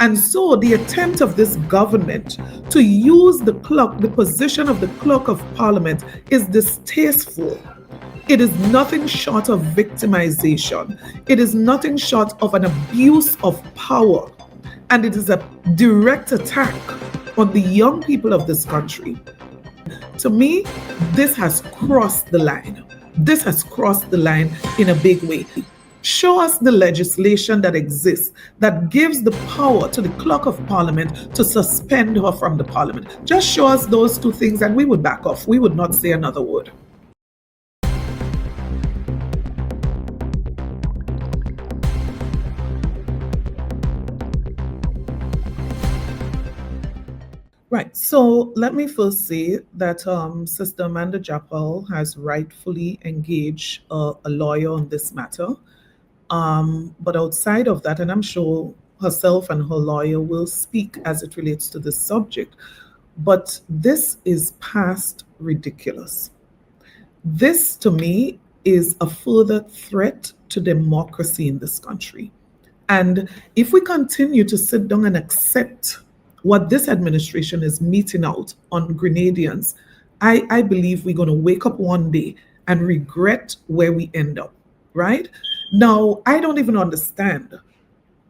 And so the attempt of this government to use the clock, the position of the clock of parliament, is distasteful. It is nothing short of victimization. It is nothing short of an abuse of power. And it is a direct attack on the young people of this country. To me, this has crossed the line. This has crossed the line in a big way. Show us the legislation that exists that gives the power to the clerk of parliament to suspend her from the parliament. Just show us those two things and we would back off. We would not say another word. Right, so let me first say that Sister Amanda Japal has rightfully engaged a lawyer on this matter. But outside of that, and I'm sure herself and her lawyer will speak as it relates to this subject, but this is past ridiculous. This, to me, is a further threat to democracy in this country. And if we continue to sit down and accept what this administration is meting out on Grenadians, I believe we're going to wake up one day and regret where we end up, right? Now, I don't even understand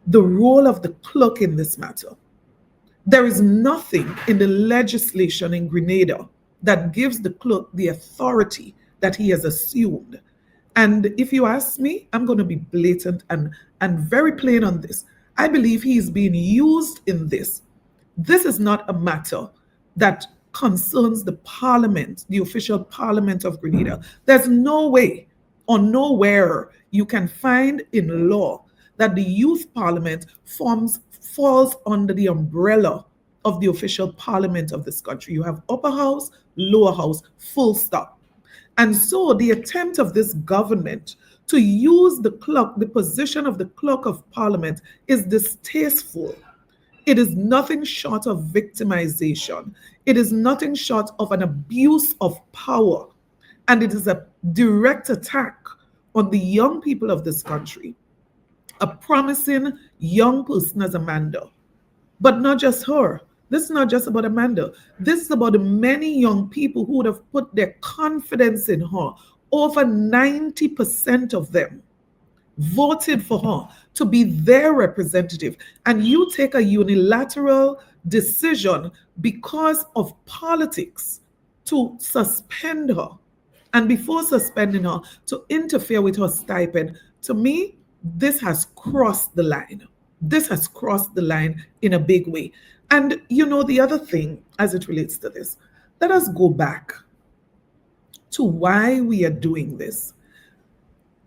the role of the clerk in this matter. There is nothing in the legislation in Grenada that gives the clerk the authority that he has assumed. And if you ask me, I'm going to be blatant and very plain on this. I believe he is being used in this. This is not a matter that concerns the parliament, the official parliament of Grenada. There's no way or nowhere you can find in law that the youth parliament falls under the umbrella of the official parliament of this country. You have upper house, lower house, full stop. And so the attempt of this government to use the position of the clerk of parliament is distasteful. It is nothing short of victimization. It is nothing short of an abuse of power. And it is a direct attack on the young people of this country. A promising young person as Amanda. But not just her. This is not just about Amanda. This is about the many young people who would have put their confidence in her. Over 90% of them voted for her to be their representative, and you take a unilateral decision because of politics to suspend her, and before suspending her, to interfere with her stipend. To me, this has crossed the line. This has crossed the line in a big way. And you know, the other thing as it relates to this, let us go back to why we are doing this.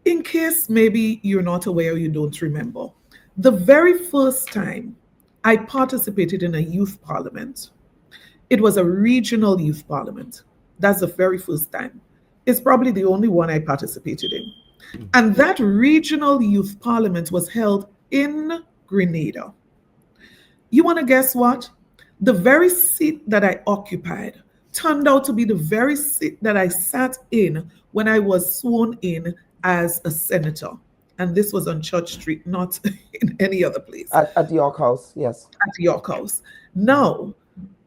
In case maybe you're not aware or you don't remember, the very first time I participated in a youth parliament, it was a regional youth parliament. That's the very first time. It's probably the only one I participated in. And that regional youth parliament was held in Grenada. You want to guess what? The very seat that I occupied turned out to be the very seat that I sat in when I was sworn in as a senator. And this was on Church Street, not in any other place. At York House, yes. At York House. Now,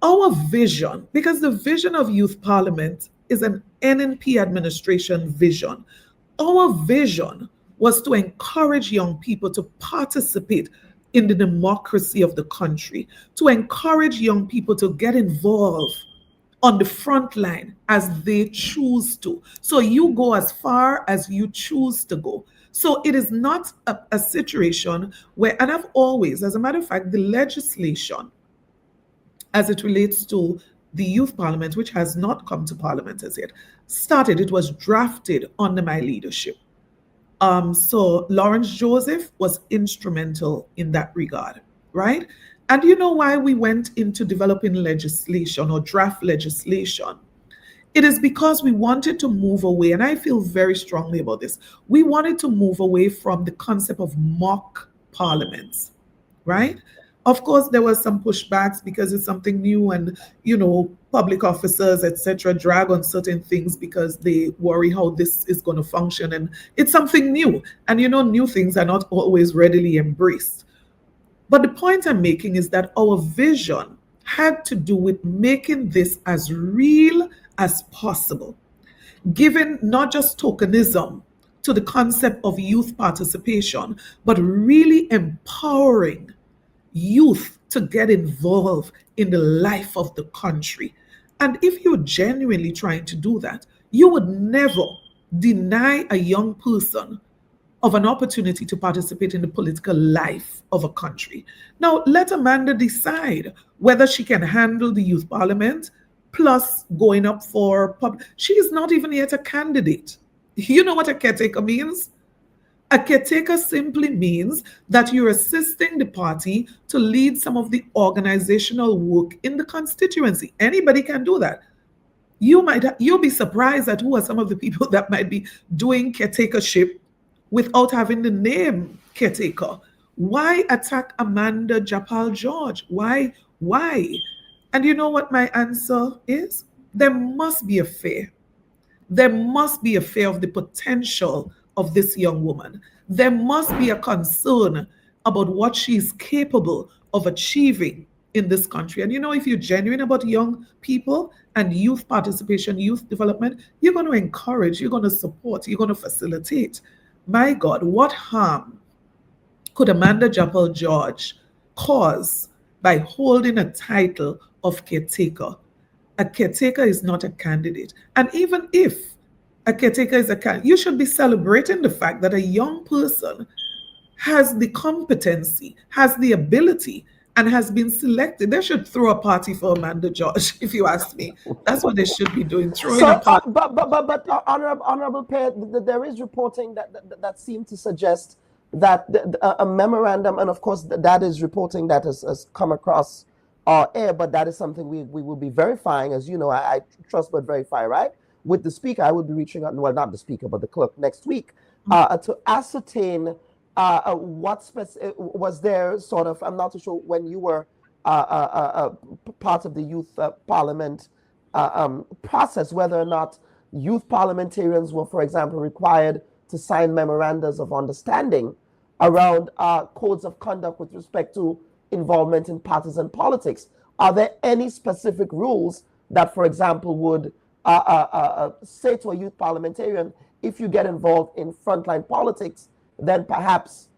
our vision, because the vision of youth parliament is an NNP administration vision. Our vision was to encourage young people to participate in the democracy of the country, to encourage young people to get involved on the front line as they choose to. So you go as far as you choose to go. So it is not a situation where, and I've always, as a matter of fact, the legislation as it relates to the youth parliament, which has not come to parliament as yet, started, it was drafted under my leadership. So Lawrence Joseph was instrumental in that regard, right? And you know why we went into developing legislation or draft legislation? It is because we wanted to move away, and I feel very strongly about this. We wanted to move away from the concept of mock parliaments, right? Of course, there was some pushbacks because it's something new, and you know, public officers, etc., drag on certain things because they worry how this is going to function, and it's something new. And you know, new things are not always readily embraced. But the point I'm making is that our vision had to do with making this as real as possible, giving not just tokenism to the concept of youth participation, but really empowering youth to get involved in the life of the country. And if you're genuinely trying to do that, you would never deny a young person of an opportunity to participate in the political life of a country. Now, let Amanda decide whether she can handle the youth parliament plus going up for She is not even yet a candidate. You know what a caretaker means? A caretaker simply means that you're assisting the party to lead some of the organizational work in the constituency. Anybody can do that. You'll be surprised at who are some of the people that might be doing caretakership without having the name caretaker. Why attack Amanda Japal George? Why? Why? And you know what my answer is? There must be a fear. There must be a fear of the potential of this young woman. There must be a concern about what she is capable of achieving in this country. And you know, if you're genuine about young people and youth participation, youth development, you're going to encourage, you're going to support, you're going to facilitate. My God, what harm could Amanda Japal George cause by holding a title of caretaker? A caretaker is not a candidate. And even if a caretaker is a candidate, you should be celebrating the fact that a young person has the competency, has the ability, and has been selected. They should throw a party for Amanda George, if you ask me. That's what they should be doing, throwing a So, party. honorable pair, there is reporting that seemed to suggest that a memorandum, and of course that is reporting that has come across our air, but that is something we will be verifying. As you know, I trust but verify, right? With the speaker, I will be reaching out, well, not the speaker, but the clerk next week, to ascertain what was there sort of, I'm not too sure when you were part of the youth parliament process, whether or not youth parliamentarians were, for example, required to sign memorandums of understanding around codes of conduct with respect to involvement in partisan politics. Are there any specific rules that, for example, would say to a youth parliamentarian, if you get involved in frontline politics, then perhaps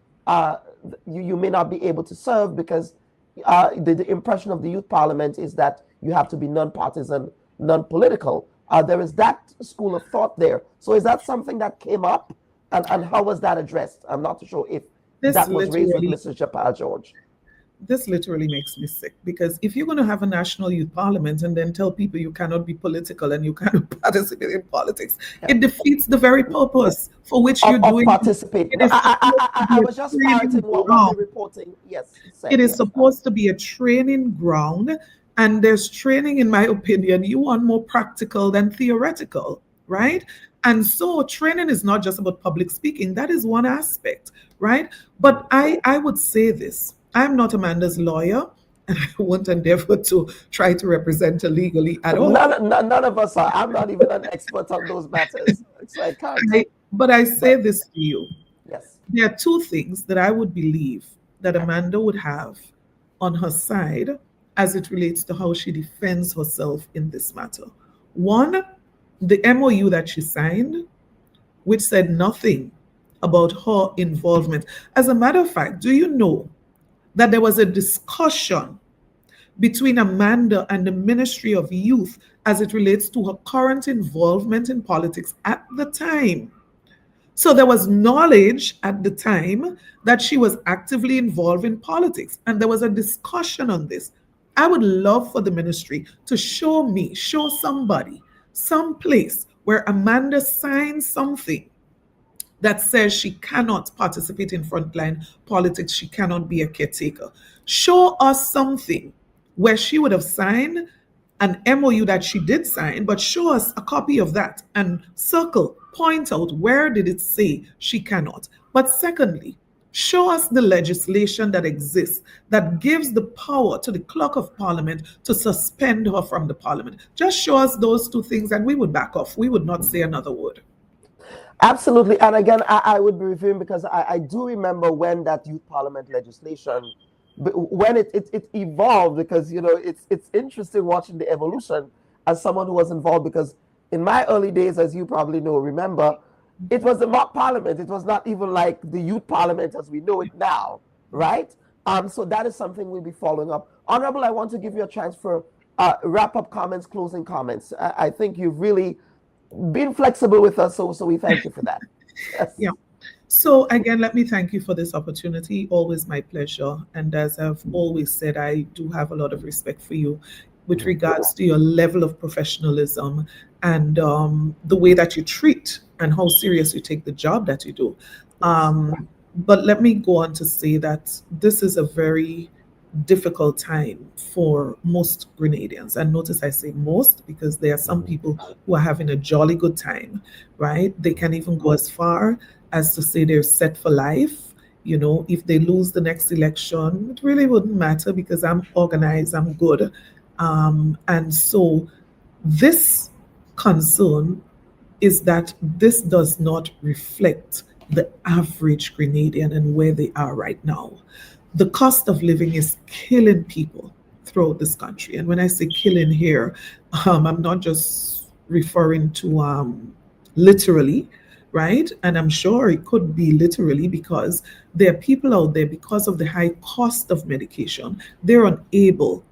you may not be able to serve because the impression of the youth parliament is that you have to be non-partisan, non-political. There is that school of thought there. So is that something that came up, and how was that addressed? I'm not sure if that was raised with Mrs. Japal George. This literally makes me sick, because if you're going to have a national youth parliament and then tell people you cannot be political and you cannot participate in politics, it defeats the very purpose for which you're doing participate. No, I was just parroting what the reporting, yes, said. It is supposed to be a training ground, and there's training, in my opinion, you want more practical than theoretical, right? And so training is not just about public speaking. That is one aspect, right? But I would say this. I'm not Amanda's lawyer, and I won't endeavor to try to represent her legally at all. None of us are. I'm not even an expert on those matters. So I can't. But I say this to you. Yes. There are two things that I would believe that Amanda would have on her side as it relates to how she defends herself in this matter. One, the MOU that she signed, which said nothing about her involvement. As a matter of fact, do you know that there was a discussion between Amanda and the Ministry of Youth as it relates to her current involvement in politics at the time? So there was knowledge at the time that she was actively involved in politics, and there was a discussion on this. I would love for the ministry to show somebody, some place where Amanda signed something that says she cannot participate in frontline politics, she cannot be a caretaker. Show us something where she would have signed an MOU that she did sign, but show us a copy of that and point out where did it say she cannot. But secondly, show us the legislation that exists that gives the power to the clerk of parliament to suspend her from the parliament. Just show us those two things and we would back off. We would not say another word. Absolutely. And again, I would be reviewing because I do remember when that youth parliament legislation when it evolved, because it's interesting watching the evolution as someone who was involved, because in my early days, as you probably know, remember, it was a mock parliament. It was not even like the youth parliament as we know it now, right? So that is something we'll be following up. Honorable, I want to give you a chance for wrap up comments, closing comments. I think you've really been flexible with us, so we thank you for that. Yes. Yeah. So again, let me thank you for this opportunity. Always my pleasure. And as I've always said, I do have a lot of respect for you with Mhm. regards to your level of professionalism and the way that you treat and how serious you take the job that you do. Yes. But let me go on to say that this is a very difficult time for most Grenadians. And notice I say most because there are some Mhm. people who are having a jolly good time, right? They can even go as far as to say they're set for life. You know, if they lose the next election, it really wouldn't matter because I'm organized, I'm good. And so this concern is that this does not reflect the average Grenadian and where they are right now. The cost of living is killing people throughout this country. And when I say killing here, I'm not just referring to literally, right? And I'm sure it could be literally because there are people out there, because of the high cost of medication, they're unable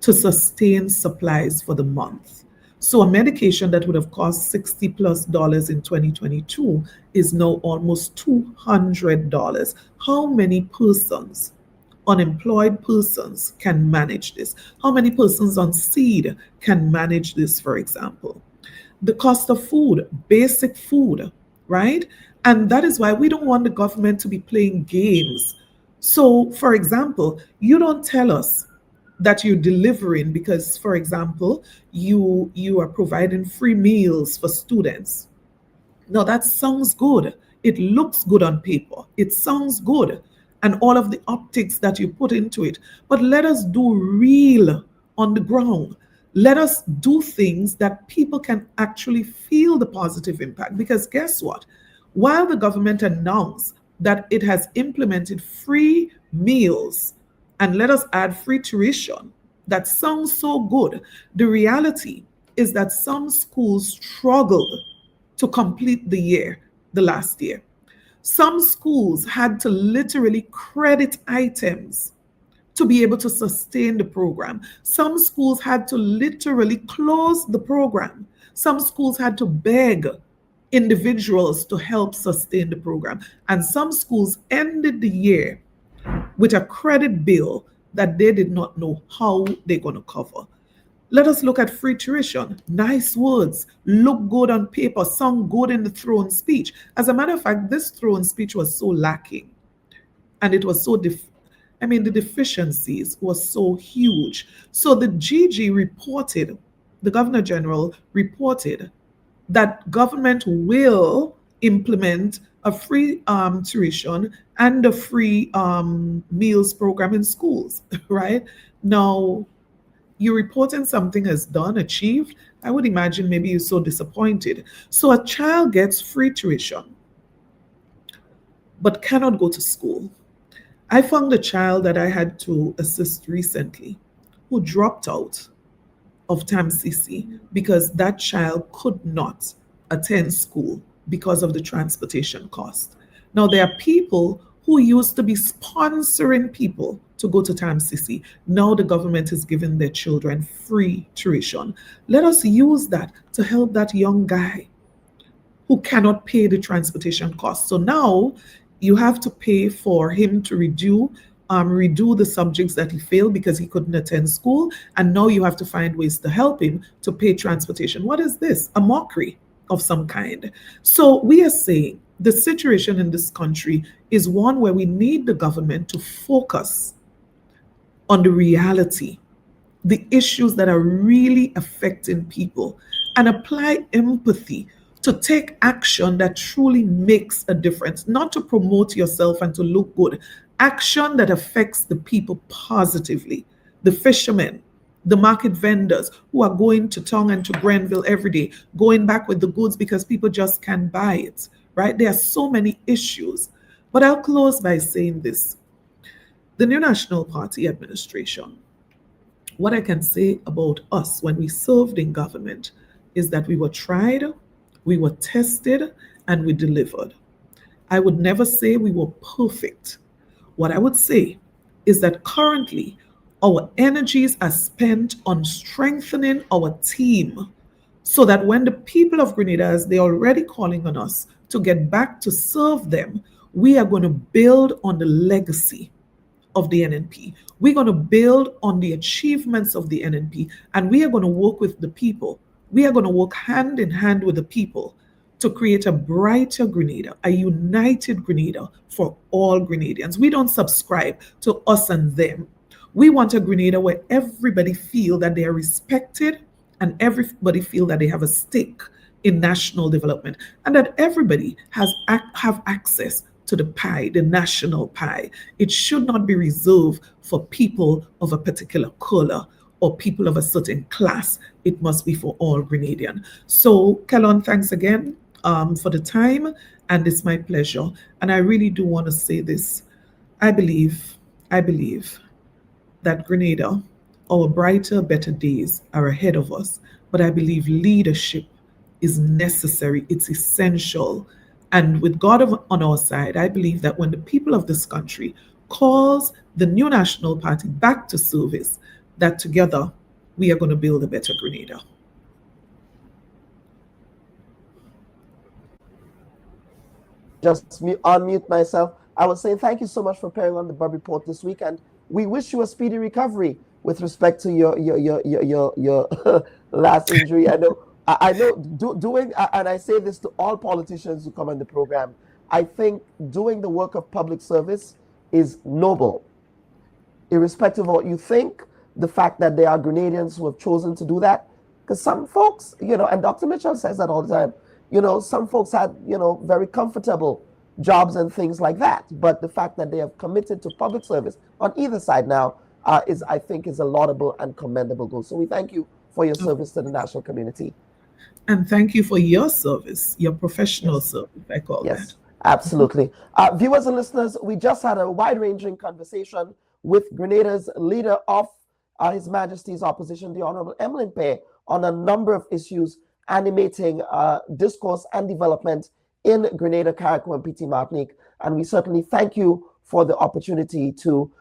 to sustain supplies for the month. So a medication that would have cost $60+ in 2022 is now almost $200. How many persons, unemployed persons, can manage this? How many persons on seed can manage this, for example? The cost of food, basic food, right? And that is why we don't want the government to be playing games. So, for example, you don't tell us that you're delivering because, for example, you are providing free meals for students. No, that sounds good. It looks good on paper. It sounds good. And all of the optics that you put into it. But let us do real on the ground. Let us do things that people can actually feel the positive impact. Because guess what? While the government announced that it has implemented free meals, and let us add free tuition, that sounds so good. The reality is that some schools struggled to complete the year, the last year. Some schools had to literally credit items to be able to sustain the program. Some schools had to literally close the program. Some schools had to beg individuals to help sustain the program. And some schools ended the year with a credit bill that they did not know how they're going to cover. Let us look at free tuition. Nice words, look good on paper, sound good in the throne speech. As a matter of fact, this throne speech was so lacking and it was so I mean, the deficiencies was so huge. So the GG reported, the Governor General reported that government will implement a free tuition and a free meals program in schools, right? Now, you're reporting something is done, achieved. I would imagine maybe you're so disappointed. So a child gets free tuition but cannot go to school. I found a child that I had to assist recently who dropped out of TAMCC because that child could not attend school because of the transportation cost. Now, there are people who used to be sponsoring people to go to TAMCC. Now the government is giving their children free tuition. Let us use that to help that young guy who cannot pay the transportation costs. So now you have to pay for him to redo the subjects that he failed because he couldn't attend school, and now you have to find ways to help him to pay transportation. What is this? A mockery of some kind. So we are saying the situation in this country is one where we need the government to focus on the reality, the issues that are really affecting people, and apply empathy to take action that truly makes a difference, not to promote yourself and to look good. Action that affects the people positively. The fishermen, the market vendors who are going to Tongue and to Grenville every day, going back with the goods because people just can't buy it, right? There are so many issues. But I'll close by saying this. The New National Party administration, what I can say about us when we served in government is that we were tried, we were tested, and we delivered. I would never say we were perfect. What I would say is that currently our energies are spent on strengthening our team so that when the people of Grenada, as they're already calling on us to get back to serve them, we are going to build on the legacy of the NNP. We're going to build on the achievements of the NNP, and we are going to work with the people. We are going to work hand in hand with the people to create a brighter Grenada, a united Grenada for all Grenadians. We don't subscribe to us and them. We want a Grenada where everybody feel that they are respected and everybody feel that they have a stake in national development and that everybody have access to the pie, the national pie. It should not be reserved for people of a particular color or people of a certain class. It must be for all Grenadian. So, Kellon, thanks again for the time, and it's my pleasure. And I really do want to say this. I believe that Grenada, our brighter, better days are ahead of us. But I believe leadership is necessary, it's essential. And with God on our side, I believe that when the people of this country calls the New National Party back to service, that together we are going to build a better Grenada. Just unmute myself. I would say thank you so much for appearing on the Bub Report this week, and we wish you a speedy recovery with respect to your last injury. I know doing, and I say this to all politicians who come on the program, I think doing the work of public service is noble. Irrespective of what you think, the fact that there are Grenadians who have chosen to do that, because some folks, and Dr. Mitchell says that all the time, some folks had, very comfortable jobs and things like that. But the fact that they have committed to public service on either side now I think is a laudable and commendable goal. So we thank you for your service to the national community. And thank you for your service, your professional service, I call that. Yes, absolutely. Viewers and listeners, we just had a wide-ranging conversation with Grenada's leader of His Majesty's Opposition, the Honorable Emmeline Pay, on a number of issues animating discourse and development in Grenada, Carriacou, and PT Martinique. And we certainly thank you for the opportunity to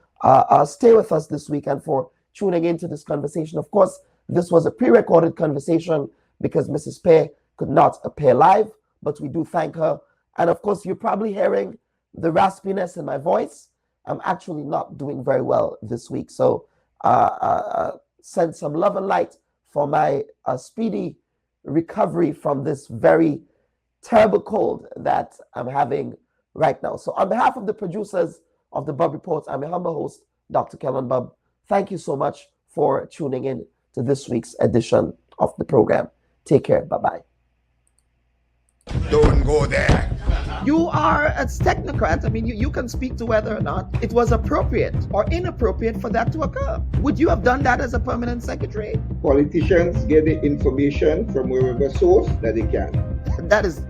stay with us this week and for tuning into this conversation. Of course, this was a pre-recorded conversation because Mrs. Pay could not appear live, but we do thank her. And of course, you're probably hearing the raspiness in my voice. I'm actually not doing very well this week. So send some love and light for my speedy recovery from this very terrible cold that I'm having right now. So on behalf of the producers of the Bub Report, I'm your humble host, Dr. Kellon Bub. Thank you so much for tuning in to this week's edition of the program. Take care. Bye-bye. Don't go there. You are a technocrat. I mean, you can speak to whether or not it was appropriate or inappropriate for that to occur. Would you have done that as a permanent secretary? Politicians get the information from wherever source that they can. That's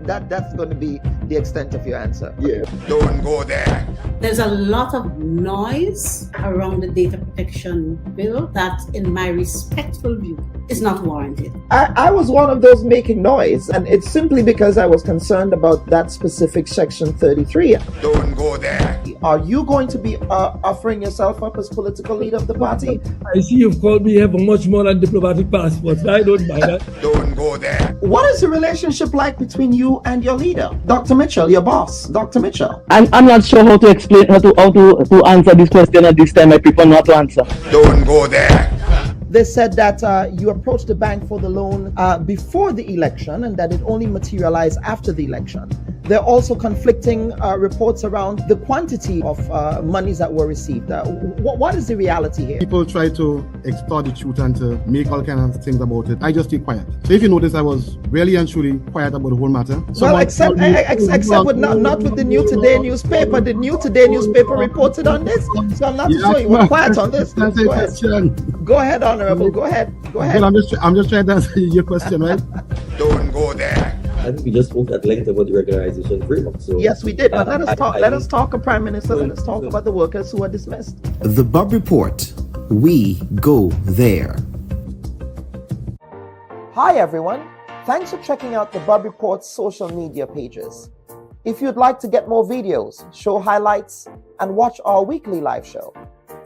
going to be the extent of your answer. Yeah. Don't go there. There's a lot of noise around the data protection bill that, in my respectful view, is not warranted. I was one of those making noise, and it's simply because I was concerned about that specific section 33. Don't go there. Are you going to be offering yourself up as political leader of the party? I see you've called me here for much more than diplomatic passports. I don't mind that. Don't go there. What is the relationship like between you and your leader, Dr. Mitchell, your boss, Dr. Mitchell? I'm not sure how to explain how to answer this question at this time. I prefer not to answer. Don't go there. They said that you approached the bank for the loan before the election and that it only materialized after the election. There are also conflicting reports around the quantity of monies that were received. What is the reality here? People try to extort the truth and to make all kinds of things about it. I just stay quiet. So if you notice, I was really and truly quiet about the whole matter. Well, except with not with the New Today newspaper. The New Today newspaper reported on this. So I'm not sure you were quiet on this. Go ahead, Honorable. Go ahead. Well, I'm just trying to answer your question, right? Don't go there. I think we just spoke at length about the regularization framework. So yes, we did. But let us talk, Prime Minister. Let us talk about the workers who are dismissed. The Bub Report. We go there. Hi everyone. Thanks for checking out the Bub Report's social media pages. If you'd like to get more videos, show highlights, and watch our weekly live show,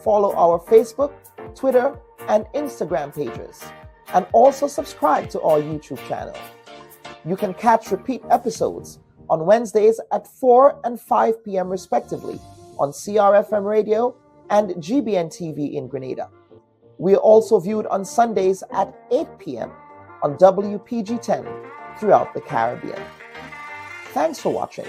follow our Facebook, Twitter, and Instagram pages, and also subscribe to our YouTube channel. You can catch repeat episodes on Wednesdays at 4 and 5 p.m. respectively on CRFM Radio and GBN TV in Grenada. We are also viewed on Sundays at 8 p.m. on WPG10 throughout the Caribbean. Thanks for watching.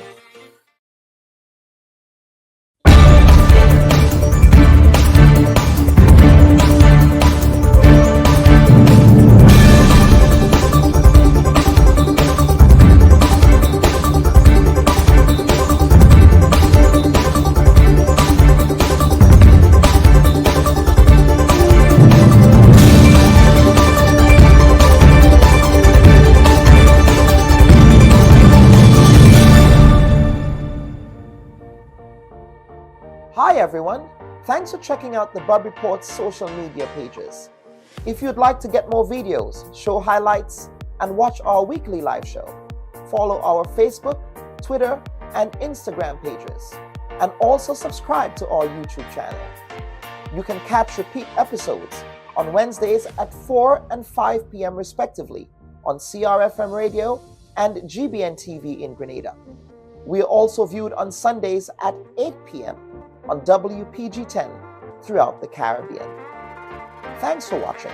Hi everyone, thanks for checking out the Bub Report's social media pages. If you'd like to get more videos, show highlights, and watch our weekly live show, follow our Facebook, Twitter, and Instagram pages, and also subscribe to our YouTube channel. You can catch repeat episodes on Wednesdays at 4 and 5 p.m. respectively on CRFM Radio and GBN TV in Grenada. We are also viewed on Sundays at 8 p.m. on WPG10 throughout the Caribbean. Thanks for watching.